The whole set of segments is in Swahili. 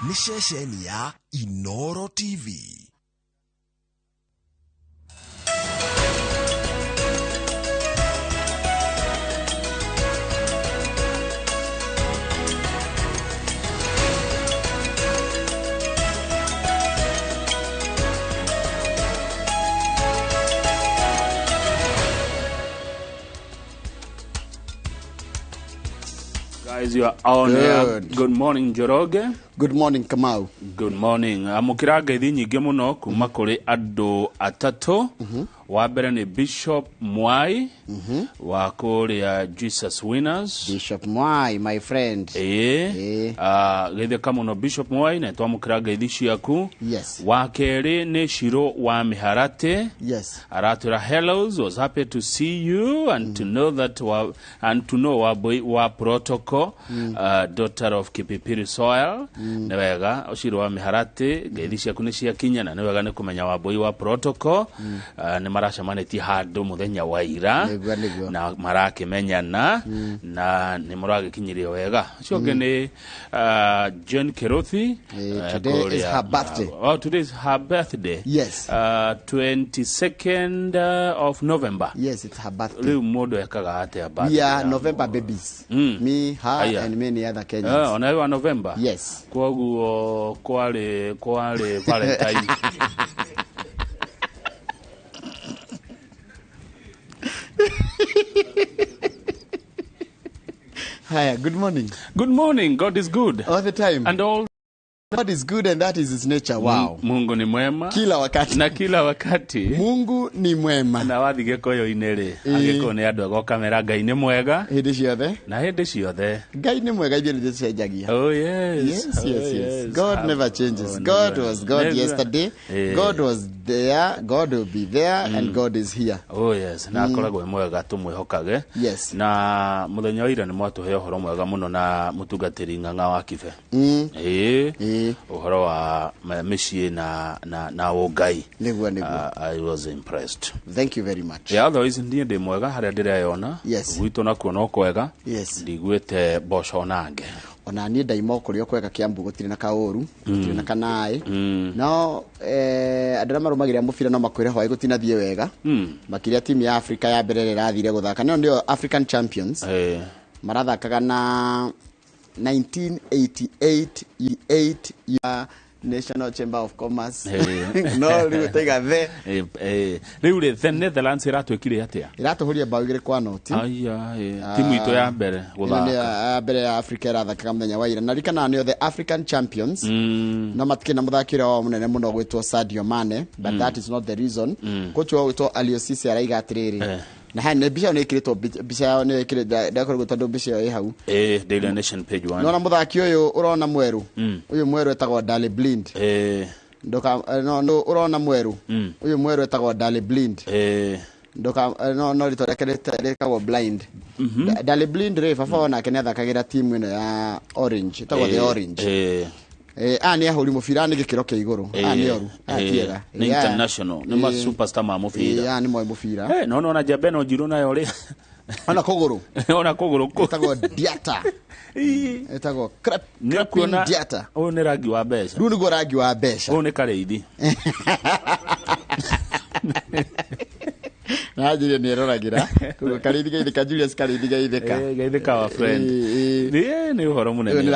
ni ceceni ya Inooro TV. Guys, you are on air. Good morning, Njoroge. Good morning, Kamau. Good morning. Amukira ngeithi nyingi muno kuma kuri andu atatu. Wa mbere ni Bishop Mwai wa kuria Jesus Winners. Bishop Mwai, my friend. Ngeithi kamuno Bishop Mwai na twamukira ngeithi ciaku. Yes. Wa keri ni Shiro wa Miharate. Yes. Aratura hellos, was happy to see you and to know that wa boy wa protocol, daughter of Kipipiri soil. Newega Shiro wa Miharate ngeithi ciaku ni cia kinya na newega ni kumenya wa boy wa protocol. Ni maracemanitie handu muthenya wa ira na marakimenyana na ni muragikinyirio wega cio ni John Kerothi. Today is her birthday. Today is her birthday. Yes. 22nd of November. Yes, it's her birthday. Riu modo yakaga ate ya birthday. We are November babies. Me, her, and many other Kenyans. Ona wa November. Yes. Kwaguo kwale Valentine. Hi, good morning. Good morning. God is good. All the time. And all. God is good and that is his nature. Wow. Mungu ni mwema. Kila wakati. Na kila wakati. Mungu ni mwema. Na wathige koyo inere. Ageko ni andu ago kamera Ngai ni mwega. Hindi ciothe. Na hindi ciothe. Ngai ni mwega ithuĩ nĩtũcenjagia. Oh yes. Yes. God never changes. God was God yesterday. God was there. God will be there and God is here. Oh yes. Na akoragwo mwega tumwihokage. Yes. Na muthenya wa ira ni mwatuhe uhoro mwega muno na mutungatiri Ng'ang'a wa Kibe. Uhoro wa mĩciĩ na ũngai. I was impressed. Thank you very much. Otherwise ndiye ndi mwega haria ndireyona. Yes. Gwitũ nakuo no kwega. Yes. Ndigwĩte mboco nange. Ona niĩ ndaimo kũrĩa kwega Kiambu gũtirĩ na kaũru, gũtirĩ na kanaĩ. No andũ arĩa marũmagĩrĩra mũbira no makwĩre hwaĩ gũtinathiĩ wega. Makĩria timu ya Africa ya mbere ĩrathire gũthaka. Nĩo nĩo African champions. Marathakaga na 1988 ya National Chamber of Commerce. No, riu tega the. Riu the Netherlands iratwekire atia? Iratuhuria bao 2-0. Timu ito ya mbere guthaka. Ni ya mbere ya Africa irathakaga muthenya wa ira. Na rikana nio the African champions. No matikina muthakire wa munene muno gwitwo Sadio Mane, but that is not the reason. Coach wa gwitwo Aliou Cisse araiga atiriri. Na hane bisha ne kireto bisha ne kireda ndakorwo tondu bisha yo hau Daily Nation page 1 no muthaki uyu urona mweru uyu mweru etagwo Dali Blind ndoka no urona mweru uyu mweru etagwo Dali Blind ndoka no rito rekagwo Blind Dali Blind re baba ona kene athakagira timu ino ya Orange etagwo the Orange ani ahuri mufira ni gikiro kia iguru ani oru atiega ni international ni ma superstar ma mufira ni mo mufira no na Jabeno Njiro nayo ri ona koguru etagwo Diata etagwo crap Diata ni rangi wa mbeca riu ni rangi wa mbeca ni kareithi Najiri ni roragira karithi gaithika Julius karithi gaithika wa friend ni uhoro munene ni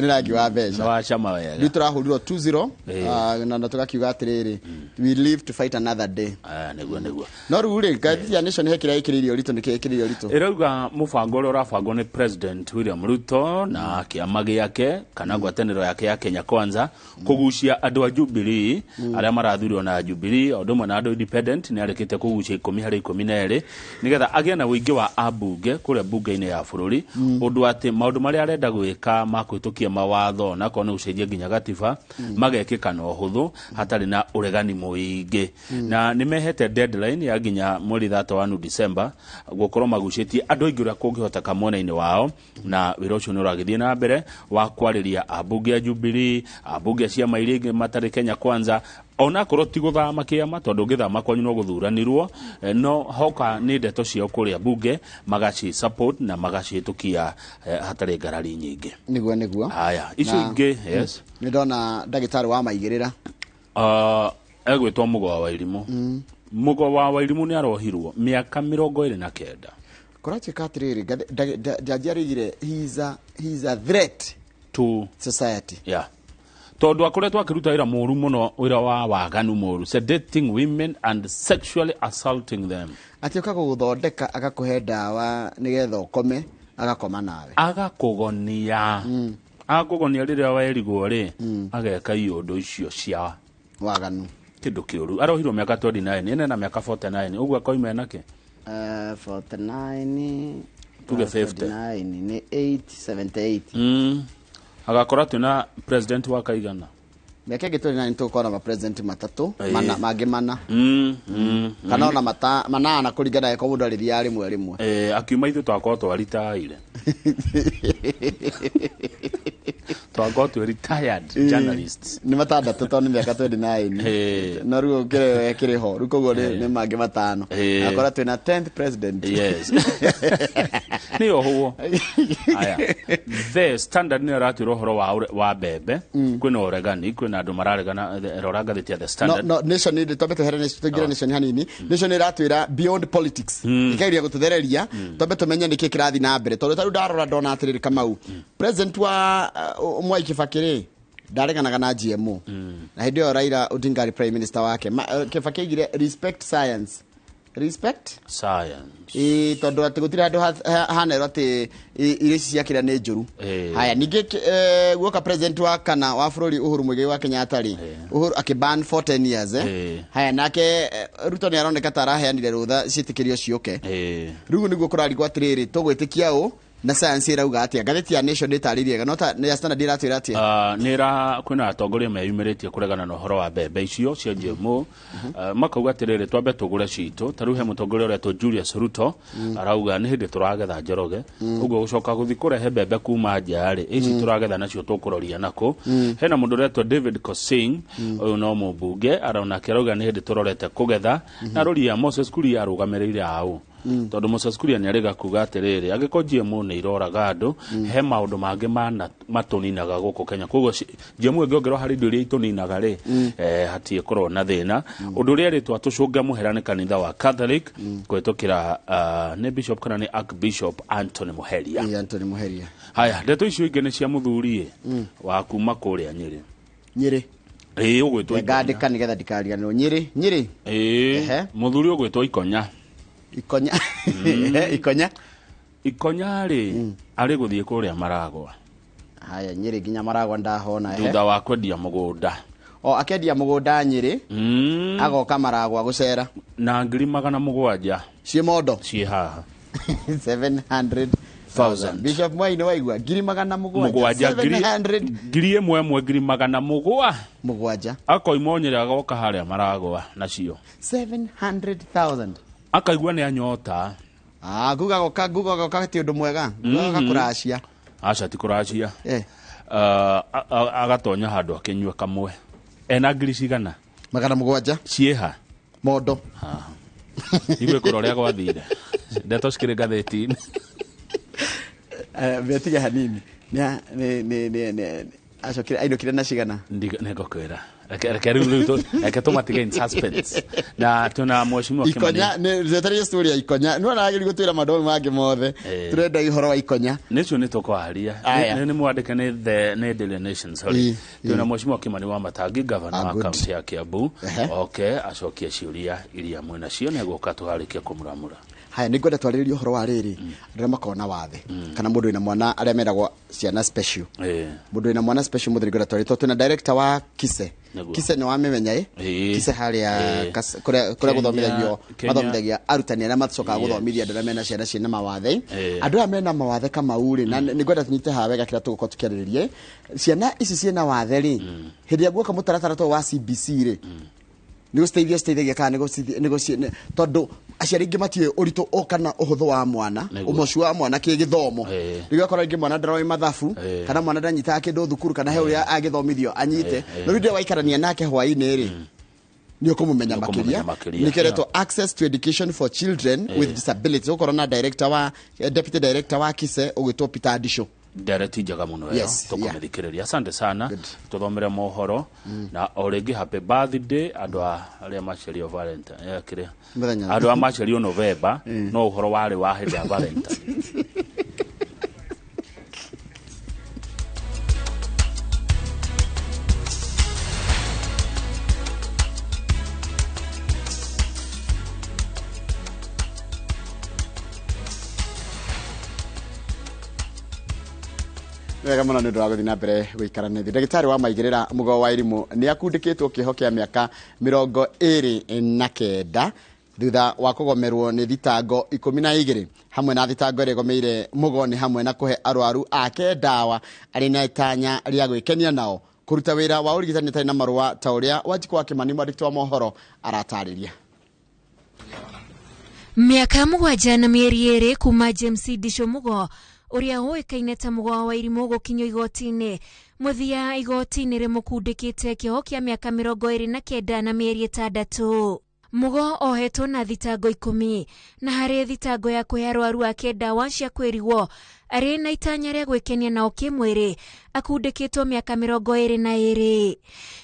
rangi wa mbeca na wa chama wega ni turahurirwo 2-0 na tugakiuga atiriri we live to fight another day neguo no ruri gathi ya nation hekira ikiririo rito nikikirio rito irauga mubango uri urabangwo ni President William Ruto na kiama giake kana ngwataniro yake ya Kenya Kwanza kugucia andu a Jubilee aria marathurirwo na Jubilee odumwe na andu independent ni arekete kugucia 10/12 nigetha agia na wingi wa abunge kuria bunge-ini ya bururi undu ati maundu maria arenda gwika makwitukia mawatho na kone ucenjia nginya gatiba magekika na uhuthu hatari na uregani muingi na nimehete deadline ya nginya mweri 31 December gukorwo magucitie andu aingi uria kungihota kamwena-ini wao na wira ucio ni uragithie na mbere wa kwariria abunge ya Jubilee abunge cia mairi matari Kenya Kwanza ona korwo ti guthama kĩama tondu ngĩthama kwanyu no gũthuranirwo no hoka nĩ ndeto ciao kũrĩa bunge magaci support na magacihĩtũkia hatarĩ ngarari nyingĩ niguo haya icio ingĩ yes nĩ ndona ndagĩtarĩ wa maigĩrĩra egwĩtwo Mũgwa wa Irimũ Mũgwa wa Irimũ nĩ arohirwo mĩaka 29 kũratuĩka atĩrĩrĩ jaji arigire he is a threat to society tondu akoretwo akiruta wĩra mũru mũno wĩra wa waganu mũru sedating women and sexually assaulting them atĩoka gũgũthondeka agakũhe ndawa nĩgetha ũkome agakoma nawe agakũgonia rĩrĩa werigwo rĩ ageka iũndũ icio cia waganu kĩndũ kĩũru arohirwo mĩaka 29 ene na mĩaka 49 ũguo akoima enake 49 tuge 50 nĩ 878 agakora twina president wa kaigana mĩaka ĩngĩ 29 tũgũkorwo na president matatũ mangĩ mana kana ona manana kũringana na mũndũ arĩthiaga rĩmwe akiuma ithuĩ twakorwo twaritaire twakorwo twĩ retired journalists nĩ matandatũ tondũ nĩ mĩaka 29 no rĩu kĩrĩ ho rĩu koguo nĩ mangĩ matano akora twĩna 10th president yes nĩyo huo aya the standard nĩ aratwĩra ũhoro wa mbembe kwĩna ũregani kwĩna andũ mararegana rora ngathĩti ya the standard no nation nĩ twambe tũingĩre nation hanini nation nĩ iratwĩra beyond politics ĩkairia gũtũthereria twambe tũmenye nĩkĩ kĩrathiĩ na mbere tondũ tarĩu ndarora ndona atĩrĩrĩ Kamau president wa Mwai Kibaki rĩ ndareganaga na GMO na hĩndĩ ĩyo Raila Odinga prime minister wake Kibaki aigire respect science tondu ati gutira andu hanero ati irisi ciakira ni njuru haya ningi guoka president wa kana wa bururi Uhuru Muigai wa Kenyatta ri Uhuru akiban 14 years haya nake Ruto ni aroneka taraheanire rutha citikirio ciuke riu niguo kurarigwo atiriri tugwitikia u na science irauga atia ngathĩti ya Nation ĩtarĩrie no ta nĩ Standard ĩratwĩra atia nĩra kwĩna atongoria meyumĩrĩtie kũregana na ũhoro wa mbembe icio cia GMO makauga atĩrĩrĩ twambe tũgũre citũ tarĩu he mũtongoria ũretwo Julius Ruto arauga nĩ hĩndĩ tũragetha Njoroge ũguo gũcoka gũthiĩ kũrehe mbembe kuma nja rĩ ici tũragetha nacio tũkũroria nako hena mũndũ ũretwo David Kosing ũyũ no mũmbunge arona akĩrauga nĩ hĩndĩ tũrorete kũgetha na rũria Moses Kuria arũgamĩrĩire au tondu Moses Kuria nĩ arega kuga atĩrĩrĩ agĩko GMO nĩ iroraga andũ he maũndũ mangĩ matũninaga gũkũ Kenya koguo GMO ĩngĩongerwo harĩ indo iria itũninaga rĩ hatirĩ korwo na thĩna ũndũ ũrĩa rĩtwa tũcũnge mũhera nĩ kanitha wa Catholic kũhĩtũkĩra nĩ bishop kana nĩ Archbishop Anthony Muheria haya ndeto icio ingĩ nĩ cia mũthuri wa kuma kũrĩa Nyĩrĩ ũgwĩtwo ngandĩka nĩgetha ndikariganĩrwo Nyĩrĩ mũthuri ũgwĩtwo Ikonya rĩ arĩ gũthiĩ kũrĩa Maragwa haya Nyĩrĩ nginya Maragwa ndahona thutha wa kwendia mũgũnda akendia mũgũnda Nyĩrĩ agoka Maragwa gũcera na 700,000 ciĩ mondo ciĩ haha 700,000 Bishop Mwai nĩ waigua 700,000 700,000 akoima Nyĩrĩ agoka harĩa Maragwa nacio 700,000 akaigua nĩ anyota nguga goka ti ũndũ mwega nguga kũracia aca ti kũracia agatonya handũ akĩnyua kamwe ena ngiri cigana 700 ciĩha mondo igwe kũrorĩa gwathire ndeto cikĩrĩ ngathĩti-inĩ betiga hanini nĩ acokire ainũkire na cigana nĩngũkwĩra reke tũmatige in suspense na tuna mheshimiwa Ikonya nĩ story ya Ikonya no aragĩri gũtwĩra maũndũ mangĩ mothe turenda ihoro wa Ikonya nĩcio nĩ tũkwaria nĩ mwandĩke nĩ Daily Nation sorry tuna mheshimiwa Kimani wa Matangi governor wa county ya Kiambu acokie ciũria iria mwena cio nĩ gũka tũharĩkia kũmuramura haya nĩ ngwenda twarĩrĩrie ũhoro wa rĩrĩ andũ makona wathe kana mũndũ wĩna mwana arĩa meragwo ciana special mũndũ wĩna mwana special mũndũ nĩ ngwenda twarĩrĩrie twĩna director wa Kise nĩ wamemenya Kise harĩa kũrĩa gũthomithagio arutani arĩa macokaga gũthomithia andũ arĩa mena ciana ciĩna mawathe andũ arĩa mena mawathe Kamau rĩ na nĩ ngwenda tunyite haha wega kĩrĩa tũgũkorwo tũkĩarĩrĩrie ciana ici ciĩna wathe rĩ hĩndĩ ya guoka mũtaratara wa CBC rĩ nĩ gũciteithagia kana nĩ tondũ aciari ingĩ matiĩ ũritũ kana ũhũthũ wa mwana ũmocu wa mwana kĩgĩthomo rĩrĩa korwo ingĩ mwana ndaroĩ mathabu kana mwana ndanyitaga kĩndũ thukuru kana he ũrĩa agĩthomithio anyite no rĩrĩa waikarania nake hwaĩ-inĩ rĩ nio kumumenya makiria nikereto access to education for children with disabilities ukorona director wa deputy director wa Kise ugitwo Peter Adisho Direct njaga muno yo tukomethikiriria asante sana tuthomere mohoro na oregi happy birthday adwa aria macherio Valentine yakire adwa macherio November no uhoro wari wa hede ya Valentine wega muno ni ndurago thina mbere guikarane ndagitari wa maigirira mugo wa irimu ni akundikitwo kiho kia miaka 29 thutha wa kugomerwo ni thitango 12 hamwe na thitango rigomeire mugo ni hamwe na kuhe arwaru ake dawa ari na itanya ria gwikenia nao kuruta wira wa urigitani tari na marua ta uria Wanjiku wa Kimani mwandikti wa mohoro aratariria miaka 7 na mieri 2 kuma James Disho Mugo uria uikaine ta Mugo wa irimu gukinyo igoti-ini muthia igoti-ini rimukundikite kiho kia miaka 29 na mieri 6 Mugo ohetwo na thitango 10 na hari thitango ya kuhe arwaru ake dawa cia kwirigwo ari na itanya ria gwikenia nao kimwiri akundikitwo miaka 22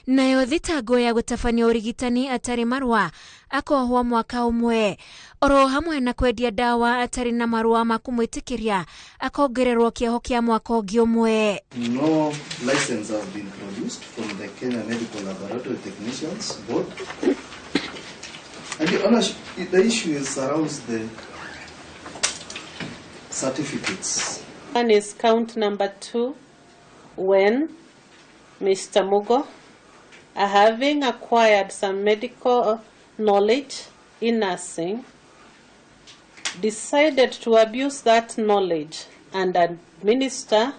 nayo thitango ya gutabania urigitani atari marua akohwa mwaka umwe oro hamwe na kwendia dawa atari na marua makumwitikiria akongererwo kieho kia mwaka ungi umwe. No license have been produced from the Kenya Medical Laboratory Technicians Board. And the issue is surrounds the certificates. One is count number 2, when Mr. Mugo, having acquired some medical knowledge in nursing, decided to abuse that knowledge and administer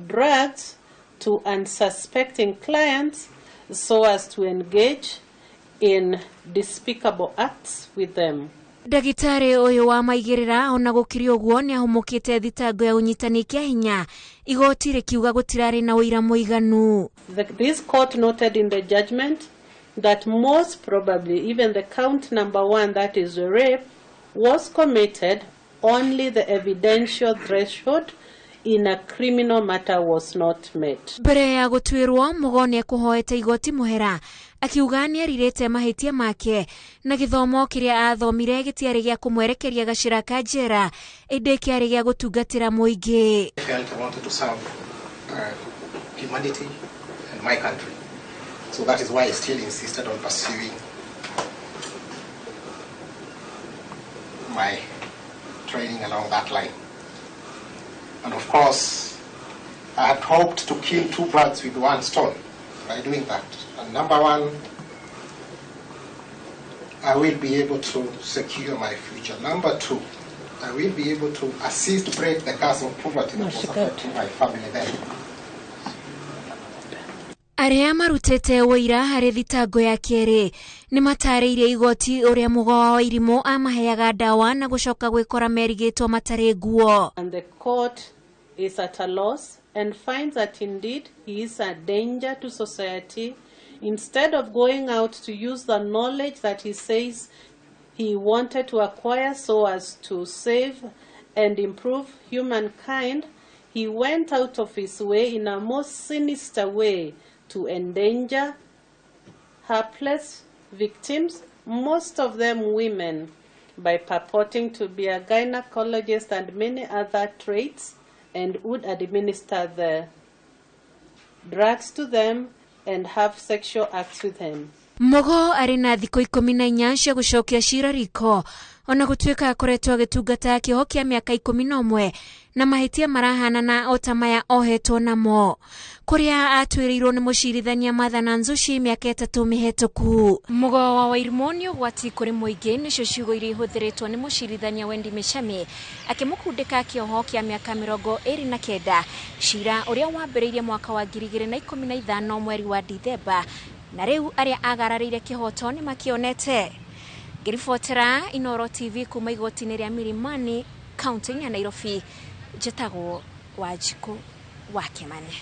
drugs to unsuspecting clients so as to engage in despicable acts with them. Dagitari uyu wa maigirira ona gukirio guo ni ahumukite thitango ya unyitani kia hinya igoti rikiuga gutirari na uira muiganu. This court noted in the judgment that most probably even the count number 1, that is rape, was committed, only the evidential threshold in a criminal matter was not met. Mbere ya gutwirwo Mugo ni kuhoete igoti muhera akiuga ni arirete mahitia make na githomo kiria athomire gitiari gia kumwerekeria gacira ka njera inde kiari gia gutungatira muingi. I felt I wanted to serve humanity and my country, so that is why I still insisted on pursuing my training along that line. And of course, I had hoped to kill 2 birds with 1 stone by doing that. And number 1, I will be able to secure my future. Number 2, I will be able to assist break the curse of poverty that was affecting my family then. Aria marutete wira hari thitango ya kieri ni matariire igoti uria Mugo wa irimu amaheaga dawa na gucoka gwikora merigitwo matari guo. And the court is at a loss and finds that indeed he is a danger to society. Instead of going out to use the knowledge that he says he wanted to acquire so as to save and improve humankind, he went out of his way in a most sinister way to endanger helpless victims, most of them women, by purporting to be a gynecologist and many other traits, and would administer the drugs to them and have sexual acts with them. Mugo ari na thikũ 14 cia gucokia cira riko ona gutwika akoretwo agitungata kiho kia miaka 11 na mahitia marahana na otamaya ohetwo namo kuria atwirirwo ni mucirithania Mathana Nzuci miaka 3 mihituku. Mugo wa Wairimonio gwati kuri muingi nicio ciugo iri huthiritwo ni mucirithania Wendi Micami akimukundika kioho kia miaka 29 cira uria wambiriirie mwaka wa 2015 mweri wa Dithemba na riu aria agararire kihoto ni makionete. Ngiribotera Inoro TV kuma igoti-ini ria Milimani, kaunti ya Nairobi, njĩtagwo Wanjiku wa Kimani.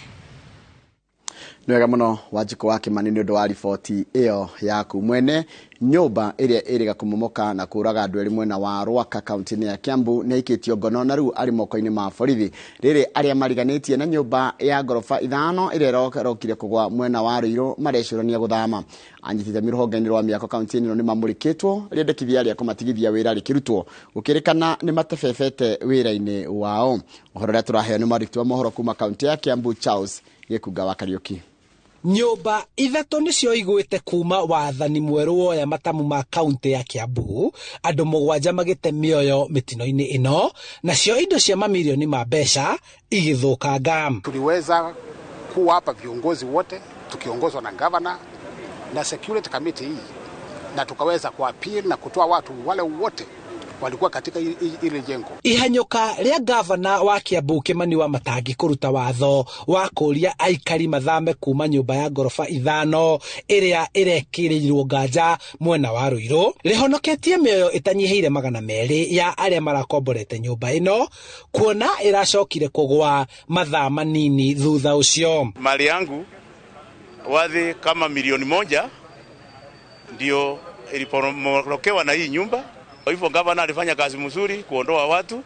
Nwega muno Wanjiko wa Kimani ni undu wa riboti iyo yaku. Mwene nyumba iria iriga kumomoka na kuraga andu eri mwena wa Rwaka kaunti ya Kiambu ni ikitio ngono na riu ari moko-ini ma borithi. Riri aria mariganitie na nyumba ya gorofa 5 iria rokire kugwa mwena wa Ruiru marecurania guthama. Anyitite miruhonge-ini rwa miako kaunti ino ni mamurikitwo riendekithia aria kumatigithia wira rikirutwo gukirikana ni matebebete wira-ini wao. Uhoro ria turaheo ni mwandiki wa mohoro kuma kaunti ya Kiambu Charles Gikuga wa Kariuki. Nyumba ithatu nicio igwite kuma wathani mweru woya matamu ma kaunti ya Kiambu, andu 7 magite mioyo mitino-ini ino, nacio indo cia mamilioni ma mbeca igithukanga. Tuliweza kuwapa viongozi wote tukiongozwa na governor na security committee hii, na tukaweza kuappeal na kutoa watu wale wote walikuwa katika ile jengo. Ihanyuka ria governor wa Kiambu Kimani Wamatangi kuruta watho wa kuria aikari mathame kuma nyumba ya gorofa 5 iria irekirirwo nganja mwena wa Ruiru rihonoketie mioyo itanyiheire 200 ya aria marakomborete nyumba ino, kuona iracokire kugwa mathaa manini thutha ucio. Mali yangu wathi kama milioni 1 ndio iliporomokewa na hii nyumba. Kwa hivyo gavana alifanya kazi mzuri kuondoa watu,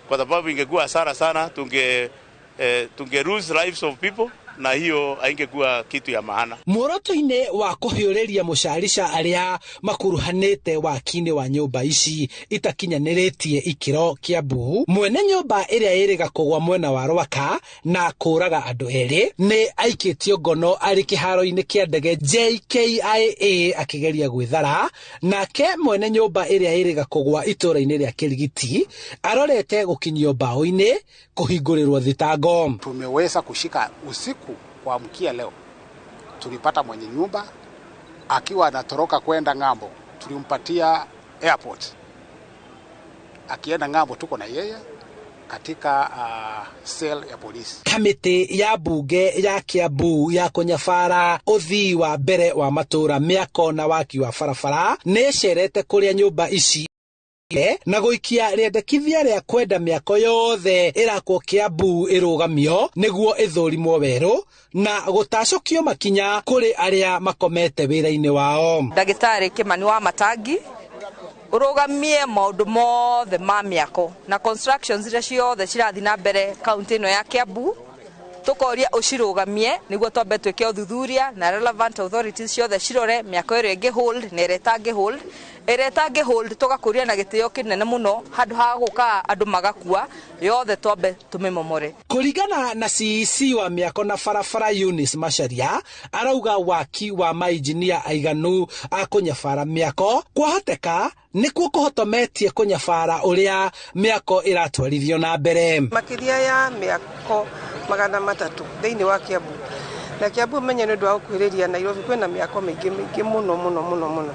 kwa sababu ingekuwa hasara sana, tunge lose lives of people, na hiyo haingekuwa kitu ya maana. Muoroto-ini wa kuhiureria mucarica aria makuruhanite wakini wa nyumba ici itakinyaniretie ikiro Kiambu, mwene nyumba iria iriga kugwa mwena wa Rwaka na kuraga andu eri ni aikitio ngono ari kiharo-ini kia ndege JKIA akigeria gwithara, nake mwene nyumba iria iriga kugwa itura-ini ria Kirigiti arorete gukinyio mbao-ini kuhingurirwo thitango. Tumeweza kushika usiku kuamkia leo. Tulipata mwenye nyumba akiwa anatoroka kwenda ng'ambo, tulimpatia airport. Akienda ng'ambo tuko na yeye katika cell ya polisi. Kamiti ya bunge ya Kiambu ya kunyabara uthii wa mbere wa matura miako na waki wa barabara ni cerete kuria nyumba ici na guikia riendekithia ria kwenda miako yothe irakwo Kiambu irugamio niguo ithurimwo weru na gutacukio makinya kuri aria makomete wira-ini wao. Ndagitari Kimani Wamatangi urugamie maundu mothe ma miako na constructions iria ciothe cirathi na mbere kaunti ino ya Kiambu, tukoria ucirugamie niguo twambe twike uthuthuria na relevant authorities ciothe cirore miako ĩrĩa ĩngĩhold na ĩrĩa ĩtangĩhold tugakuria na gĩtĩo kinene muno handu ha guka andu magakua yothe twambe tumimomore. Kuringana na CEC wa miako na barabara Eunice Macharia arauga waki wa mainjinia aiganu a kunyabara miako kwahoteka nikuo kuhotometie kunyabara uria miako iratwarithio na mbere. Makiria ya miako 300 thiini wa Kiambu na Kiambu menye nĩ ũndũ wa kuhĩrĩria Nairobi kwĩna miako mĩingĩ mũno.